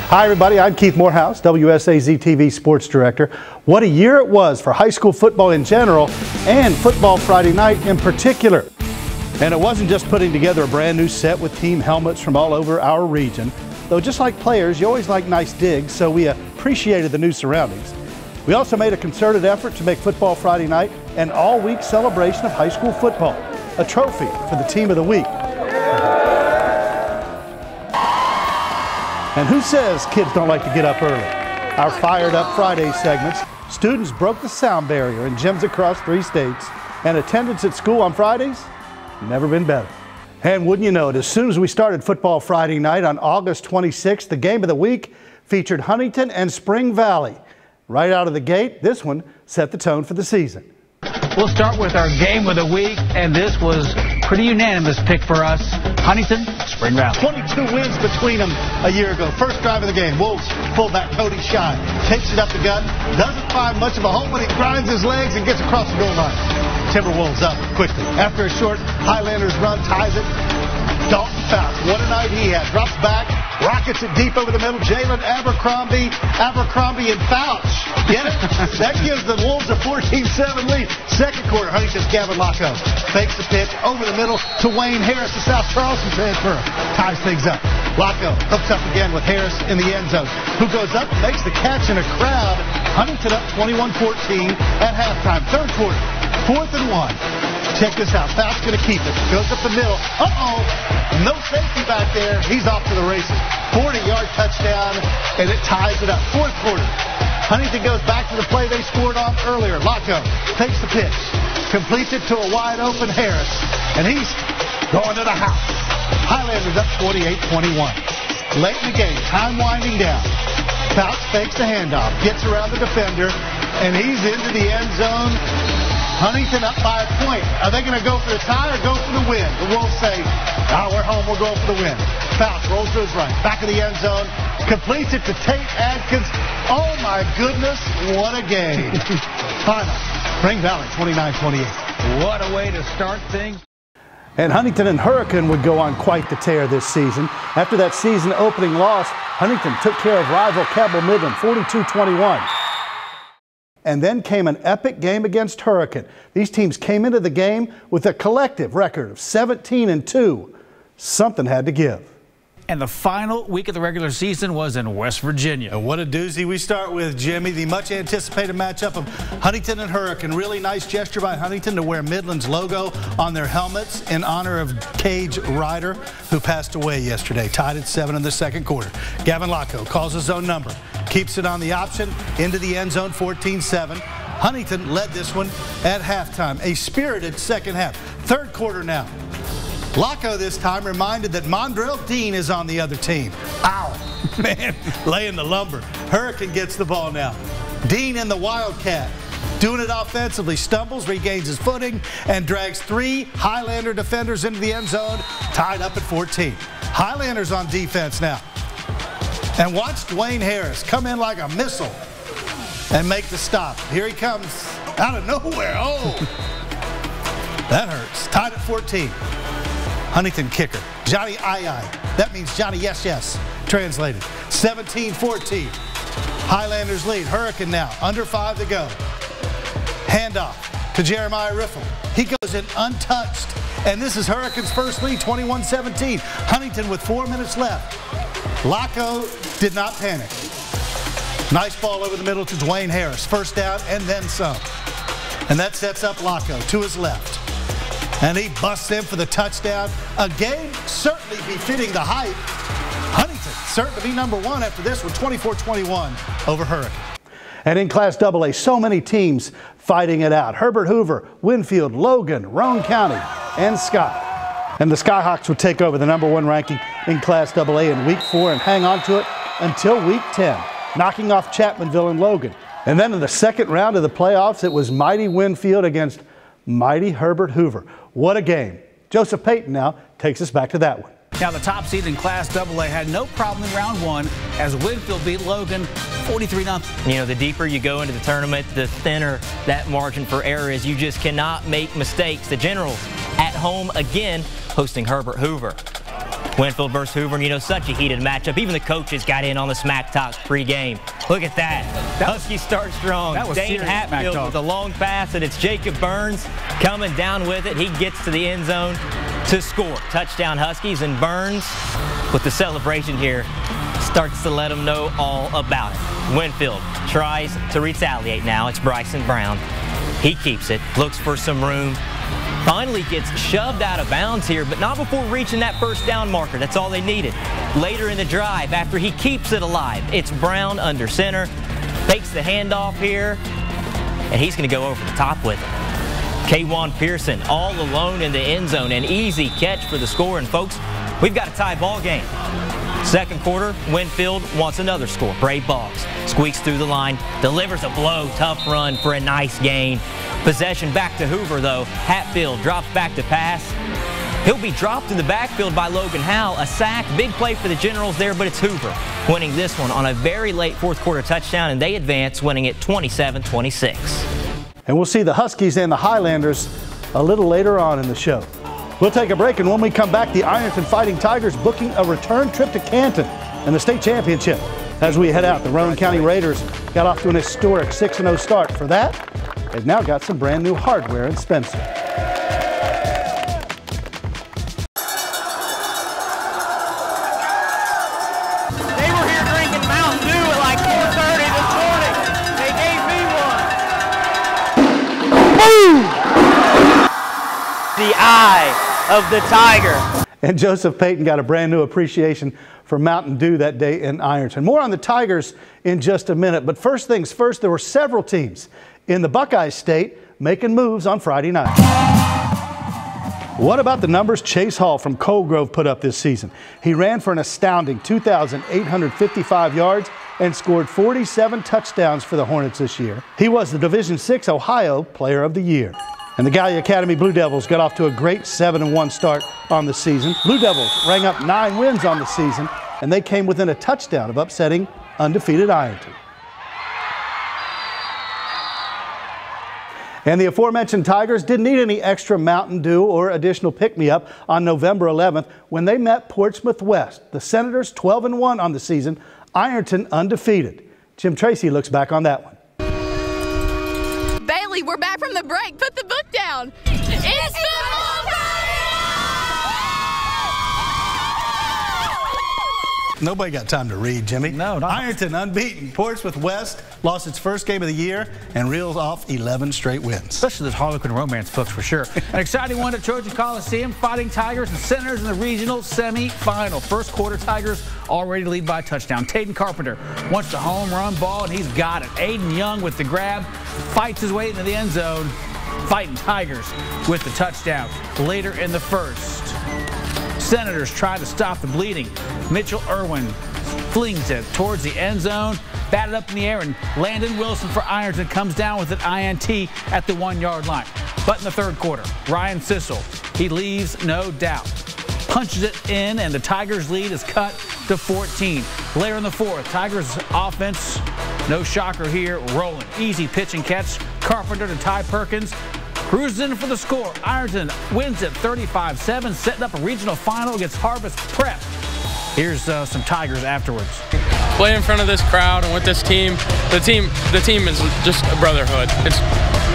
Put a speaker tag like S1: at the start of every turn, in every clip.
S1: Hi everybody, I'm Keith Morehouse, WSAZ-TV Sports Director. What a year it was for high school football in general and Football Friday Night in particular. And it wasn't just putting together a brand new set with team helmets from all over our region. Though just like players, you always like nice digs, so we appreciated the new surroundings. We also made a concerted effort to make Football Friday Night an all-week celebration of high school football, a trophy for the team of the week. And who says kids don't like to get up early? Our Fired Up Friday segments, students broke the sound barrier in gyms across 3 states, and attendance at school on Fridays, never been better. And wouldn't you know it, as soon as we started Football Friday Night on August 26th, the game of the week featured Huntington and Spring Valley. Right out of the gate, this one set the tone for the season.
S2: We'll start with our game of the week, and this was pretty unanimous pick for us. Huntington, Spring Valley.
S1: 22 wins between them a year ago. First drive of the game, Wolves fullback Cody Shy takes it up the gut, doesn't find much of a hole, but he grinds his legs and gets across the goal line. Timberwolves up quickly. After a short Highlanders run, ties it. Dalton Fouts, what a night he had. Drops back, rockets it deep over the middle. Jalen Abercrombie and Fouts. Get it? That gives the Wolves a 14-7 lead. Second quarter, Huntington's Gavin Locko fakes the pitch over the middle to Wayne Harris, the South Charleston transfer. Ties things up. Locko hooks up again with Harris in the end zone, who goes up and makes the catch in a crowd. Huntington up 21-14 at halftime. Third quarter, 4th and 1. Check this out. Fouts going to keep it. Goes up the middle. Uh-oh. No safety back there. He's off to the races. 40-yard touchdown, and it ties it up. Fourth quarter. Huntington goes back to the play they scored off earlier. Locko takes the pitch. Completes it to a wide-open Harris. And he's going to the house. Highlanders up 28-21. Late in the game. Time winding down. Fouts fakes the handoff. Gets around the defender. And he's into the end zone. Huntington up by a point. Are they going to go for the tie or go for the win? The Wolves say, we're home, we're going for the win. Fouts rolls to his right, back of the end zone, completes it to Tate Adkins. Oh my goodness, what a game. Final, Spring Valley 29-28.
S2: What a way to start things.
S1: And Huntington and Hurricane would go on quite the tear this season. After that season opening loss, Huntington took care of rival Cabell Midland 42-21. And then came an epic game against Hurricane. These teams came into the game with a collective record of 17-2. Something had to give.
S2: And the final week of the regular season was in West Virginia.
S1: And what a doozy we start with, Jimmy. The much anticipated matchup of Huntington and Hurricane. Really nice gesture by Huntington to wear Midland's logo on their helmets in honor of Cage Ryder, who passed away yesterday. Tied at 7 in the second quarter. Gavin Locko calls his own number. Keeps it on the option into the end zone, 14-7. Huntington led this one at halftime. A spirited second half. Third quarter now. Locko this time reminded that Mondrell Dean is on the other team. Ow, man, laying the lumber. Hurricane gets the ball now. Dean in the Wildcat, doing it offensively, stumbles, regains his footing, and drags 3 Highlander defenders into the end zone, tied up at 14. Highlanders on defense now. And watch Dwayne Harris come in like a missile and make the stop. Here he comes out of nowhere. Oh, that hurts. Tied at 14. Huntington kicker, Johnny Ai. That means Johnny Yes Yes, translated. 17-14. Highlanders lead. Hurricane now, under 5 to go. Handoff to Jeremiah Riffle. He goes in untouched. And this is Hurricane's first lead, 21-17. Huntington with 4 minutes left. Locko did not panic. Nice ball over the middle to Dwayne Harris. First down and then some. And that sets up Locko to his left. And he busts in for the touchdown. A game certainly befitting the hype. Huntington certain to be number 1 after this one, 24-21 over Hurricane. And in Class AA, so many teams fighting it out. Herbert Hoover, Winfield, Logan, Roane County, and Scott. And the Skyhawks would take over the number 1 ranking in Class AA in Week 4 and hang on to it until Week 10, knocking off Chapmanville and Logan. And then in the second round of the playoffs, it was mighty Winfield against mighty Herbert Hoover. What a game. Joseph Payton now takes us back to that one.
S2: Now the top seed in Class AA had no problem in round 1 as Winfield beat Logan 43-0.
S3: You know, the deeper you go into the tournament, the thinner that margin for error is. You just cannot make mistakes. The Generals at home again, hosting Herbert Hoover. Winfield versus Hoover, and you know, such a heated matchup. Even the coaches got in on the smack talk pregame. Look at that. Huskies start strong.
S2: That was
S3: Dane Hatfield with a long pass, and it's Jacob Burns coming down with it. He gets to the end zone to score. Touchdown Huskies, and Burns with the celebration here starts to let them know all about it. Winfield tries to retaliate now. It's Bryson Brown. He keeps it, looks for some room. Finally gets shoved out of bounds here, but not before reaching that first down marker. That's all they needed. Later in the drive, after he keeps it alive, it's Brown under center, fakes the handoff here, and he's going to go over the top with it. K'Wan Pearson all alone in the end zone, an easy catch for the score. And folks, we've got a tie ball game. Second quarter, Winfield wants another score. Bray Boggs squeaks through the line, delivers a blow, tough run for a nice gain. Possession back to Hoover, though. Hatfield drops back to pass. He'll be dropped in the backfield by Logan Howell. A sack, big play for the Generals there, but it's Hoover winning this one on a very late fourth quarter touchdown, and they advance, winning it 27-26.
S1: And we'll see the Huskies and the Highlanders a little later on in the show. We'll take a break, and when we come back, the Ironton Fighting Tigers booking a return trip to Canton in the state championship. As we head out, the Rowan County Raiders got off to an historic 6-0 start. For that, they've now got some brand new hardware in Spencer.
S4: They were here drinking Mountain Dew at like 4:30 this morning. They gave me one. The eye of the tiger.
S1: And Joseph Payton got a brand new appreciation for Mountain Dew that day in Ironton. More on the Tigers in just a minute. But first things first, there were several teams in the Buckeye State making moves on Friday night. What about the numbers Chase Hall from Coal Grove put up this season? He ran for an astounding 2,855 yards and scored 47 touchdowns for the Hornets this year. He was the Division VI Ohio Player of the Year. And the Gallia Academy Blue Devils got off to a great 7-1 start on the season. Blue Devils rang up 9 wins on the season, and they came within a touchdown of upsetting undefeated Ironton. And the aforementioned Tigers didn't need any extra Mountain Dew or additional pick-me-up on November 11th when they met Portsmouth West. The Senators 12-1 on the season, Ironton undefeated. Jim Tracy looks back on that one.
S5: Bailey, we're back from the break. Put the book down. It's football Friday!
S1: Nobody got time to read, Jimmy.
S2: No, not.
S1: Ironton unbeaten. Portsmouth West lost its first game of the year and reels off 11 straight wins.
S2: Especially those Harlequin romance books for sure. An exciting one at Trojan Coliseum. Fighting Tigers and Senators in the regional semi-final. First quarter, Tigers already lead by a touchdown. Taden Carpenter wants the home run ball, and he's got it. Aiden Young with the grab, fights his way into the end zone. Fighting Tigers with the touchdown. Later in the first, Senators try to stop the bleeding. Mitchell Irwin flings it towards the end zone, batted up in the air, and Landon Wilson for Ironton comes down with an INT at the 1-yard line. But in the third quarter, Ryan Sissel, he leaves no doubt. Punches it in, and the Tigers' lead is cut to 14. Later in the fourth, Tigers' offense, no shocker here, rolling. Easy pitch and catch. Carpenter to Ty Perkins. Cruises in for the score. Ironton wins it 35-7, setting up a regional final against Harvest Prep. Here's some Tigers afterwards.
S6: Play in front of this crowd and with this team, the team is just a brotherhood. It's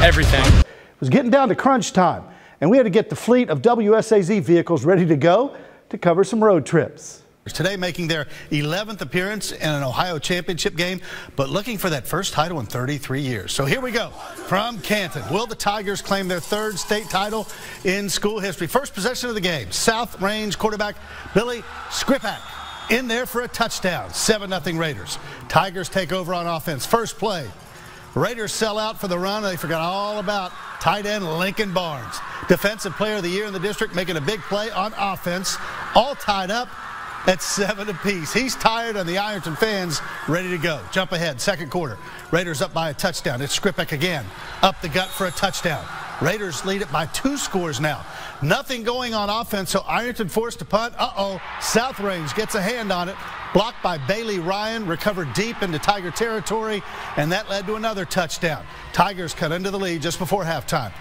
S6: everything.
S1: It was getting down to crunch time, and we had to get the fleet of WSAZ vehicles ready to go to cover some road trips. Today making their 11th appearance in an Ohio championship game, but looking for that first title in 33 years. So here we go from Canton. Will the Tigers claim their third state title in school history? First possession of the game. South Range quarterback Billy Skripak in there for a touchdown. 7-0 Raiders. Tigers take over on offense. First play. Raiders sell out for the run. They forgot all about tight end Lincoln Barnes. Defensive player of the year in the district, making a big play on offense. All tied up at 7 apiece. He's tired, and the Ironton fans ready to go. Jump ahead, second quarter. Raiders up by a touchdown. It's Skripak again. Up the gut for a touchdown. Raiders lead it by 2 scores now. Nothing going on offense, so Ironton forced to punt. South Range gets a hand on it. Blocked by Bailey Ryan, recovered deep into Tiger territory, and that led to another touchdown. Tigers cut into the lead just before halftime.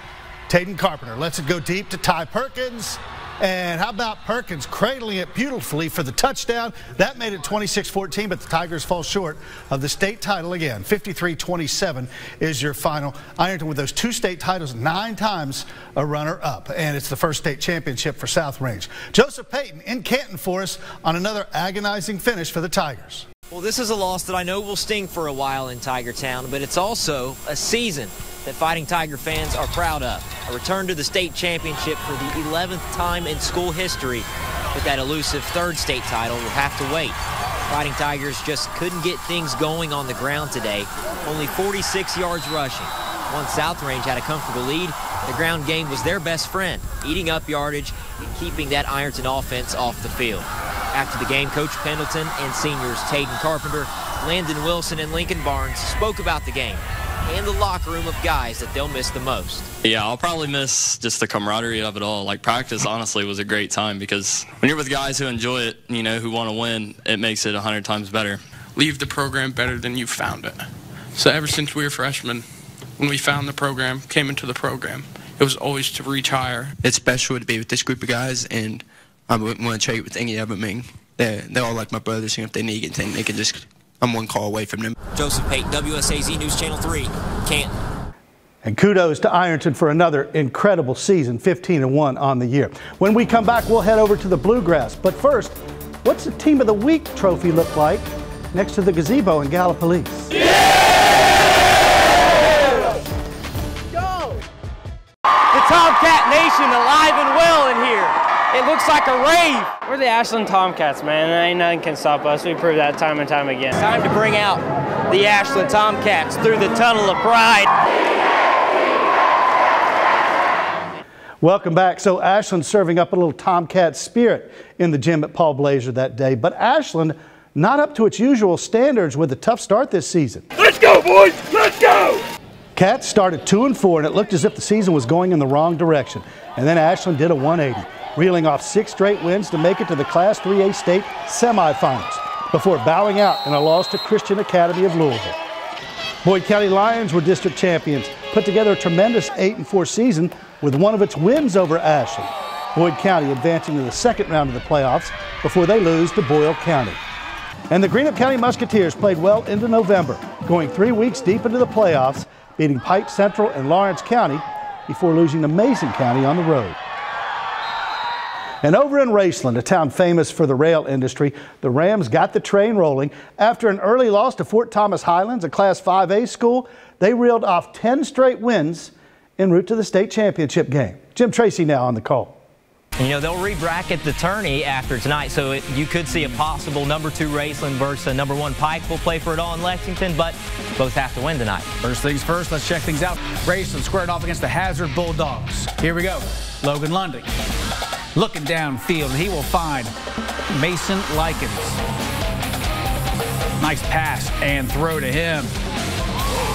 S1: Taden Carpenter lets it go deep to Ty Perkins. And how about Perkins cradling it beautifully for the touchdown? That made it 26-14, but the Tigers fall short of the state title again. 53-27 is your final. Ironton with those 2 state titles, 9 times a runner-up. And it's the first state championship for South Range. Joseph Payton in Canton for us on another agonizing finish for the Tigers.
S7: Well, this is a loss that I know will sting for a while in Tiger Town, but it's also a season that Fighting Tiger fans are proud of. A return to the state championship for the 11th time in school history, but that elusive 3rd state title will have to wait. Fighting Tigers just couldn't get things going on the ground today. Only 46 yards rushing. Once South Range had a comfortable lead, the ground game was their best friend, eating up yardage and keeping that Ironton offense off the field. After the game, Coach Pendleton and seniors Tayden Carpenter, Landon Wilson, and Lincoln Barnes spoke about the game and the locker room of guys that they'll miss the most.
S8: Yeah, I'll probably miss just the camaraderie of it all. Like, practice, honestly, was a great time because when you're with guys who enjoy it, you know, who want to win, it makes it 100 times better.
S6: Leave the program better than you found it. So ever since we were freshmen, when we found the program, came into the program, it was always to reach higher.
S9: It's special to be with this group of guys, and I wouldn't want to trade with any of them. I mean, they're all like my brothers, and if they need anything, they can just, I'm one call away from them.
S7: Joseph Payton, WSAZ News Channel 3, Canton.
S1: And kudos to Ironton for another incredible season, 15-1 on the year. When we come back, we'll head over to the Bluegrass. But first, what's the Team of the Week trophy look like next to the gazebo in Gallipolis?
S4: The Tomcat Nation alive and well in here. It looks like a rave.
S10: We're the Ashland Tomcats, man. Ain't nothing can stop us. We prove that time and time again.
S4: It's time to bring out the Ashland Tomcats through the Tunnel of Pride.
S1: Welcome back. So Ashland serving up a little Tomcat spirit in the gym at Paul Blazer that day. But Ashland not up to its usual standards with a tough start this season.
S11: Let's go, boys! Let's go!
S1: Cats started 2-4, and it looked as if the season was going in the wrong direction. And then Ashland did a 180, reeling off 6 straight wins to make it to the Class 3A state semifinals before bowing out in a loss to Christian Academy of Louisville. Boyd County Lions were district champions, put together a tremendous 8-4 season with one of its wins over Ashland. Boyd County advancing to the 2nd round of the playoffs before they lose to Boyle County. And the Greenup County Musketeers played well into November, going 3 weeks deep into the playoffs, beating Pike Central and Lawrence County before losing to Mason County on the road. And over in Raceland, a town famous for the rail industry, the Rams got the train rolling. After an early loss to Fort Thomas Highlands, a Class 5A school, they reeled off 10 straight wins en route to the state championship game. Jim Tracy now on the call.
S3: You know, they'll re-bracket the tourney after tonight, so you could see a possible number 2 Raceland versus number 1 Pike. Will play for it all in Lexington, but both have to win tonight.
S2: First things first, let's check things out. Raceland squared off against the Hazard Bulldogs. Here we go. Logan Lundy looking downfield. He will find Mason Likens. Nice pass and throw to him.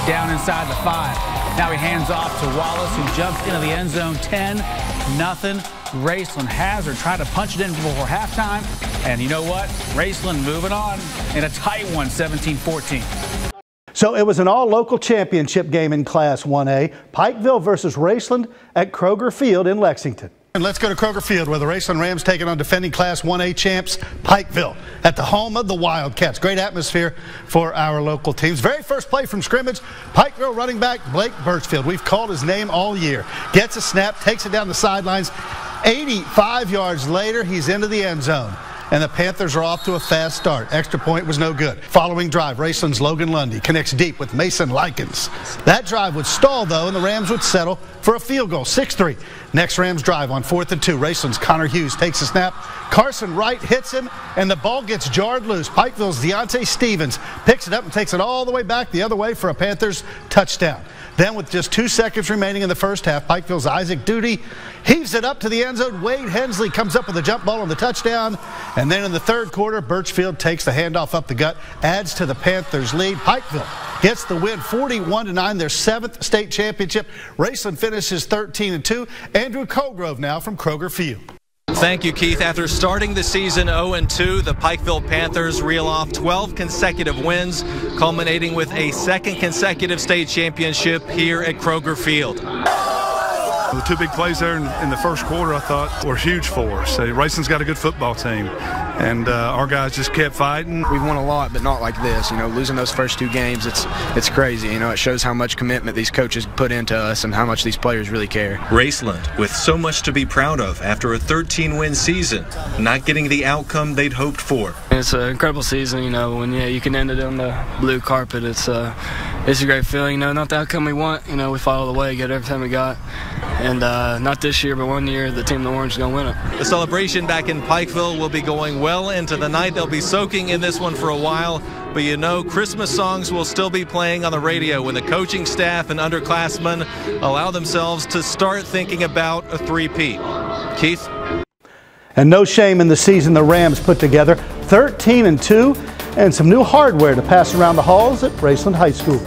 S2: Down inside the 5. Now he hands off to Wallace, who jumps into the end zone. 10-0. Raceland. Hazard tried to punch it in before halftime. And you know what? Raceland moving on in a tight one, 17-14.
S1: So it was an all-local championship game in Class 1A. Pikeville versus Raceland at Kroger Field in Lexington. And let's go to Kroger Field, where the Raceland Rams taking on defending Class 1A champs Pikeville at the home of the Wildcats. Great atmosphere for our local teams. Very first play from scrimmage, Pikeville running back Blake Birchfield. We've called his name all year. Gets a snap, takes it down the sidelines. 85 yards later, he's into the end zone. And the Panthers are off to a fast start. Extra point was no good. Following drive, Raceland's Logan Lundy connects deep with Mason Likens. That drive would stall, though, and the Rams would settle for a field goal, 6-3. Next Rams drive on 4th and 2. Raceland's Connor Hughes takes a snap. Carson Wright hits him, and the ball gets jarred loose. Pikeville's Deontay Stevens picks it up and takes it all the way back the other way for a Panthers touchdown. Then with just 2 seconds remaining in the first half, Pikeville's Isaac Duty heaves it up to the end zone. Wade Hensley comes up with a jump ball on the touchdown. And then in the 3rd quarter, Birchfield takes the handoff up the gut, adds to the Panthers' lead. Pikeville gets the win 41-9, their 7th state championship. Raceland finishes 13-2. Andrew Colgrove now from Kroger Field.
S12: Thank you, Keith. After starting the season 0-2, the Pikeville Panthers reel off 12 consecutive wins, culminating with a 2nd consecutive state championship here at Kroger Field.
S13: The two big plays there in the first quarter, I thought, were huge for us. Raceland's got a good football team, and our guys just kept fighting.
S14: We've won a lot, but not like this. You know, losing those first two games, it's crazy. You know, it shows how much commitment these coaches put into us and how much these players really care.
S12: Raceland, with so much to be proud of after a 13-win season, not getting the outcome they'd hoped for.
S15: It's an incredible season, you know, when you can end it on the blue carpet. It's a great feeling, you know, not the outcome we want. You know, we fought all the way, get everything we got. And not this year, but one year, the team in the orange is going to win it.
S12: The celebration back in Pikeville will be going well into the night. They'll be soaking in this one for a while. But you know, Christmas songs will still be playing on the radio when the coaching staff and underclassmen allow themselves to start thinking about a three-peat. Keith?
S1: And no shame in the season the Rams put together. 13-2 and some new hardware to pass around the halls at Raceland High School.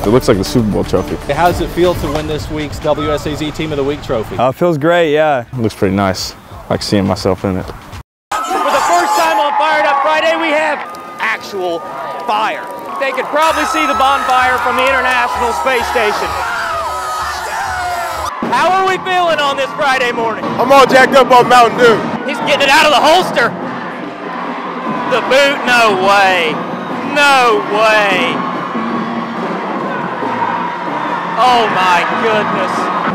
S16: It looks like the Super Bowl trophy.
S12: How does it feel to win this week's WSAZ Team of the Week trophy?
S16: It feels great, yeah. It looks pretty nice. I like seeing myself in it.
S4: For the first time on Fired Up Friday, we have actual fire. They could probably see the bonfire from the International Space Station. How are we feeling on this Friday morning?
S11: I'm all jacked up on Mountain Dew.
S4: He's getting it out of the holster. The boot, no way. No way. Oh my goodness.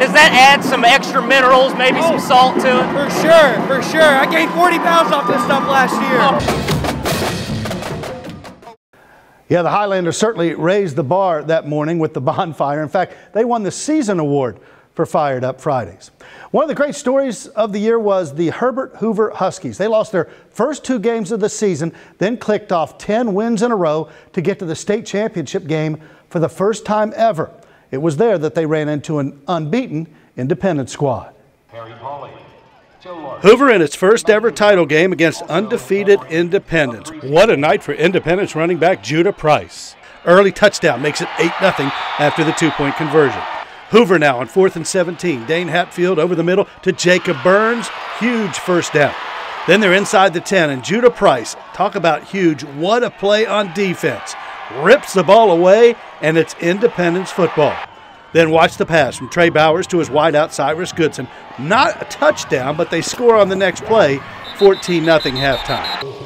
S4: Does that add some extra minerals, maybe some salt to it?
S17: For sure, for sure. I gained 40 pounds off this stuff last year.
S1: Yeah, the Highlanders certainly raised the bar that morning with the bonfire. In fact, they won the season award for Fired Up Fridays. One of the great stories of the year was the Herbert Hoover Huskies. They lost their first two games of the season, then clicked off 10 wins in a row to get to the state championship game for the first time ever. It was there that they ran into an unbeaten Independence squad. Hoover in its first ever title game against undefeated Independence. What a night for Independence running back Judah Price. Early touchdown makes it 8-0 after the two-point conversion. Hoover now on 4th and 17. Dane Hatfield over the middle to Jacob Burns. Huge first down. Then they're inside the 10, and Judah Price, talk about huge, what a play on defense. Rips the ball away, and it's Independence football. Then watch the pass from Trey Bowers to his wideout Cyrus Goodson. Not a touchdown, but they score on the next play, 14-0 halftime.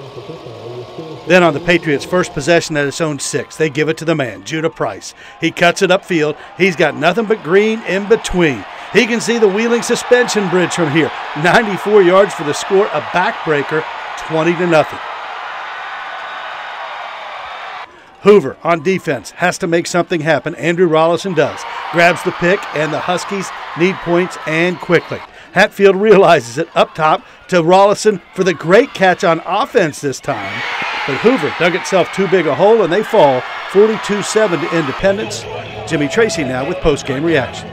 S1: Then on the Patriots' first possession at its own 6, they give it to the man, Judah Price. He cuts it upfield. He's got nothing but green in between. He can see the Wheeling suspension bridge from here. 94 yards for the score, a backbreaker, 20-0. Hoover on defense has to make something happen. Andrew Rollison does. Grabs the pick, and the Huskies need points and quickly. Hatfield realizes it up top to Rollison for the great catch on offense this time. But Hoover dug itself too big a hole, and they fall 42-7 to Independence. Jimmy Tracy now with post-game reaction.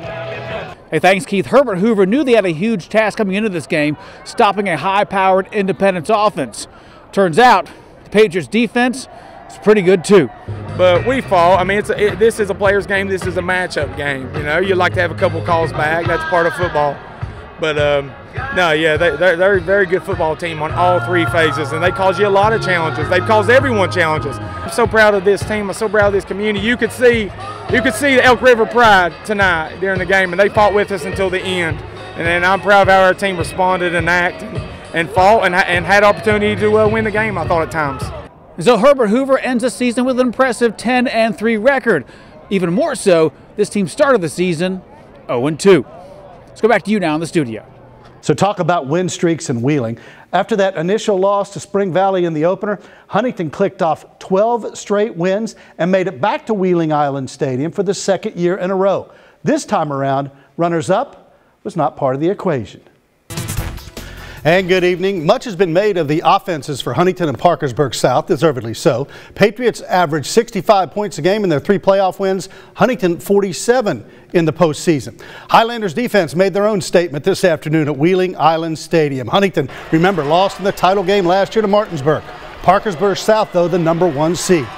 S2: Hey, thanks, Keith. Herbert Hoover knew they had a huge task coming into this game, stopping a high-powered Independence offense. Turns out the Patriots' defense is pretty good too.
S18: But we fought. I mean, this is a player's game. This is a matchup game. You know, you like to have a couple calls back. That's part of football. But no, yeah, they're a very good football team on all three phases, and they cause you a lot of challenges. They cause everyone challenges. I'm so proud of this team. I'm so proud of this community. You could see the Elk River pride tonight during the game, and they fought with us until the end. And then I'm proud of how our team responded and acted and fought and had opportunity to win the game, I thought, at times.
S2: So Herbert Hoover ends the season with an impressive 10-3 record. Even more so, this team started the season 0-2. Let's go back to you now in the studio.
S1: So talk about win streaks in Wheeling. After that initial loss to Spring Valley in the opener, Huntington clicked off 12 straight wins and made it back to Wheeling Island Stadium for the second year in a row. This time around, runners-up was not part of the equation. And good evening. Much has been made of the offenses for Huntington and Parkersburg South, deservedly so. Patriots averaged 65 points a game in their 3 playoff wins. Huntington 47 in the postseason. Highlanders defense made their own statement this afternoon at Wheeling Island Stadium. Huntington, remember, lost in the title game last year to Martinsburg. Parkersburg South, though, the #1 seed.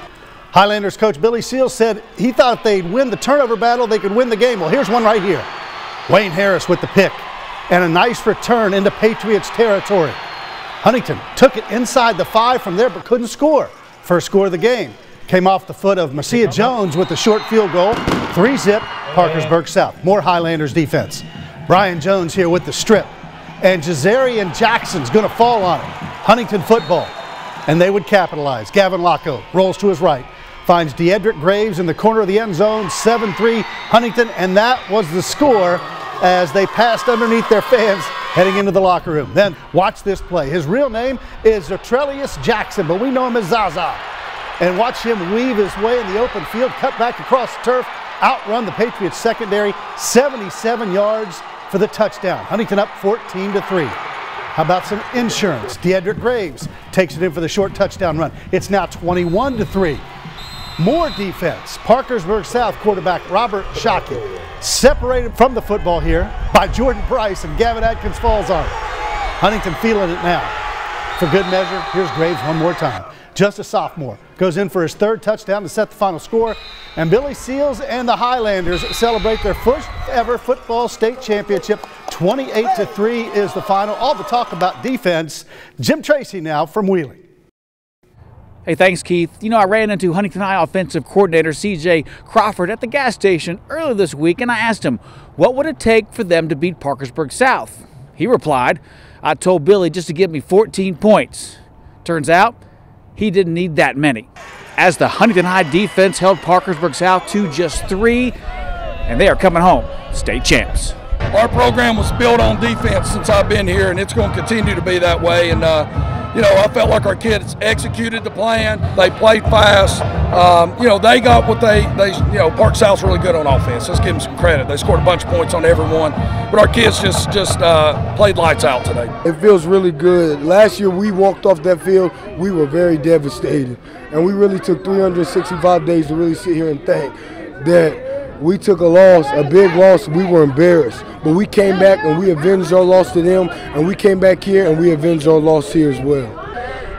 S1: Highlanders coach Billy Seals said he thought if they'd win the turnover battle, they could win the game. Well, here's one right here. Wayne Harris with the pick. And a nice return into Patriots territory. Huntington took it inside the 5 from there but couldn't score. First score of the game came off the foot of Messiah Jones with the short field goal. 3-zip Parkersburg South. More Highlanders defense. Brian Jones here with the strip. And Jazarian Jackson's going to fall on it. Huntington football. And they would capitalize. Gavin Locko rolls to his right. Finds Deedrick Graves in the corner of the end zone. 7-3 Huntington. And that was the score as they passed underneath their fans heading into the locker room. Then watch this play. His real name is Atrelius Jackson, but we know him as Zaza. And watch him weave his way in the open field, cut back across the turf, outrun the Patriots secondary, 77 yards for the touchdown. Huntington up 14-3. How about some insurance? Deedrick Graves takes it in for the short touchdown run. It's now 21-3. More defense. Parkersburg South quarterback Robert Shockey separated from the football here by Jordan Price, and Gavin Atkins falls on it. Huntington feeling it now. For good measure, here's Graves one more time. Just a sophomore. Goes in for his third touchdown to set the final score. And Billy Seals and the Highlanders celebrate their first ever football state championship. 28-3 is the final. All the talk about defense. Jim Tracy now from Wheeling.
S2: Hey, thanks, Keith. You know, I ran into Huntington High offensive coordinator C.J. Crawford at the gas station earlier this week, and I asked him, what would it take for them to beat Parkersburg South? He replied, I told Billy just to give me 14 points. Turns out, he didn't need that many, as the Huntington High defense held Parkersburg South to just 3, and they are coming home state champs.
S19: Our program was built on defense since I've been here, and it's going to continue to be that way. And you know, I felt like our kids executed the plan. They played fast. You know, they got what they you know, Park South's really good on offense. Let's give them some credit. They scored a bunch of points on everyone, but our kids just played lights out today.
S11: It feels really good. Last year we walked off that field, we were very devastated, and we really took 365 days to really sit here and think that we took a loss, a big loss. We were embarrassed, but we came back and we avenged our loss to them, and we came back here and we avenged our loss here as well.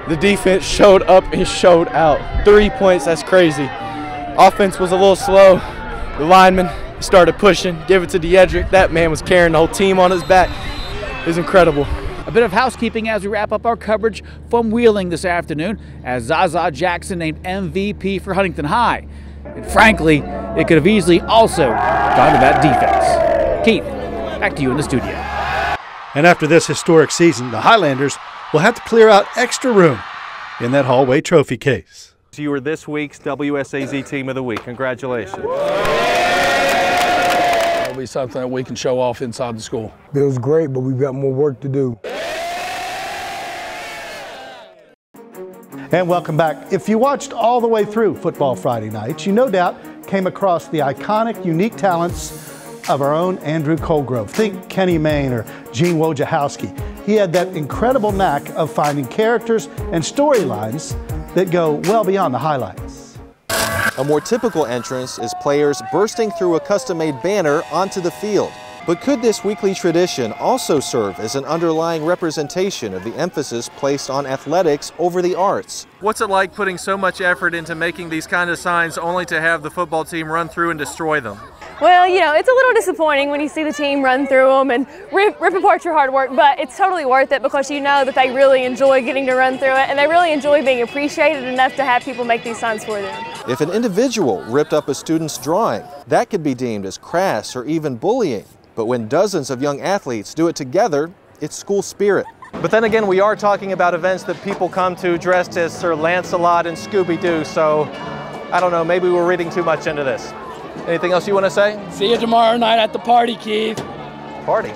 S20: The defense showed up and showed out. 3 points, that's crazy. Offense was a little slow. The lineman started pushing, give it to Deedrick. That man was carrying the whole team on his back. It was incredible.
S2: A bit of housekeeping as we wrap up our coverage from Wheeling this afternoon, as Zaza Jackson named MVP for Huntington High. And frankly, it could have easily also gone to that defense. Keith, back to you in the studio.
S1: And after this historic season, the Highlanders will have to clear out extra room in that hallway trophy case.
S21: You were this week's WSAZ Team of the Week. Congratulations.
S19: It'll be something that we can show off inside the school.
S11: Feels great, but we've got more work to do.
S1: And welcome back. If you watched all the way through Football Friday nights, you no doubt came across the iconic, unique talents of our own Andrew Colgrove. Think Kenny Mayne or Gene Wojciechowski. He had that incredible knack of finding characters and storylines that go well beyond the highlights.
S22: A more typical entrance is players bursting through a custom-made banner onto the field. But could this weekly tradition also serve as an underlying representation of the emphasis placed on athletics over the arts?
S21: What's it like putting so much effort into making these kind of signs only to have the football team run through and destroy them?
S5: Well, you know, it's a little disappointing when you see the team run through them and rip apart your hard work, but it's totally worth it because you know that they really enjoy getting to run through it, and they really enjoy being appreciated enough to have people make these signs for them.
S22: If an individual ripped up a student's drawing, that could be deemed as crass or even bullying. But when dozens of young athletes do it together, it's school spirit.
S21: But then again, we are talking about events that people come to dressed as Sir Lancelot and Scooby-Doo, so I don't know, maybe we're reading too much into this. Anything else you want to say?
S19: See you tomorrow night at the party, Keith.
S22: Party?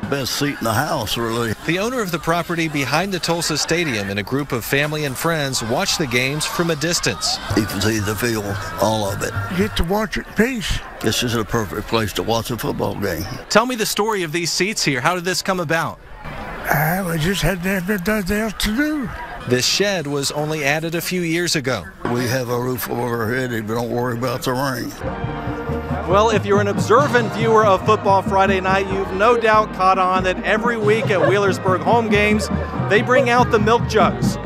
S23: Best seat in the house, really.
S12: The owner of the property behind the Tulsa Stadium and a group of family and friends watch the games from a distance.
S23: You can see the field, all of it.
S24: You get to watch it in peace.
S23: This is a perfect place to watch a football game.
S12: Tell me the story of these seats here. How did this come about?
S24: We just had to have nothing else to do.
S12: This shed was only added a few years ago.
S23: We have a roof over our head, but don't worry about the rain.
S21: Well, if you're an observant viewer of Football Friday Night, you've no doubt caught on that every week at Wheelersburg home games, they bring out the milk jugs.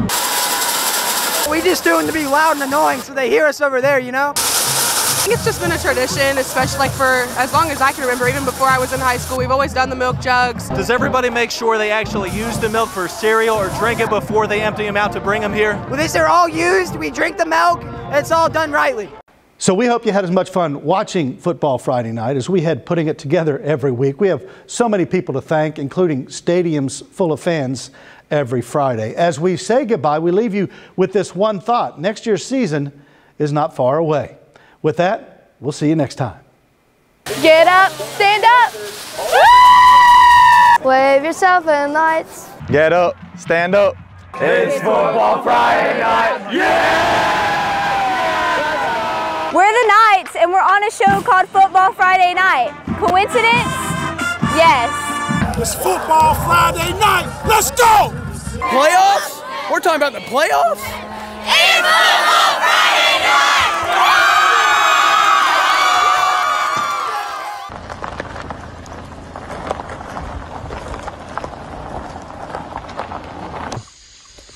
S17: We just do them to be loud and annoying so they hear us over there, you know?
S5: I think it's just been a tradition, especially like for as long as I can remember, even before I was in high school, we've always done the milk jugs.
S21: Does everybody make sure they actually use the milk for cereal or drink it before they empty them out to bring them here?
S17: Well, these are all used, we drink the milk, and it's all done rightly.
S1: So we hope you had as much fun watching Football Friday Night as we had putting it together every week. We have so many people to thank, including stadiums full of fans every Friday. As we say goodbye, we leave you with this one thought. Next year's season is not far away. With that, we'll see you next time.
S5: Get up, stand up. Wave yourself in lights.
S20: Get up, stand up.
S5: It's Football Friday Night.
S20: Yeah!
S5: We're the Knights, and we're on a show called Football Friday Night. Coincidence? Yes.
S24: It's Football Friday Night. Let's go!
S20: Playoffs? We're talking about the playoffs?
S5: It's Football Friday Night!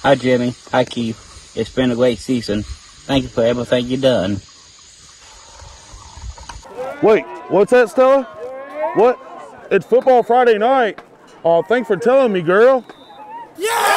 S6: Hi, Jimmy. Hi, Keith. It's been a great season. Thank you for everything you've done.
S7: Wait, what's that, Stella? What? It's Football Friday Night. Oh, thanks for telling me, girl.
S24: Yeah!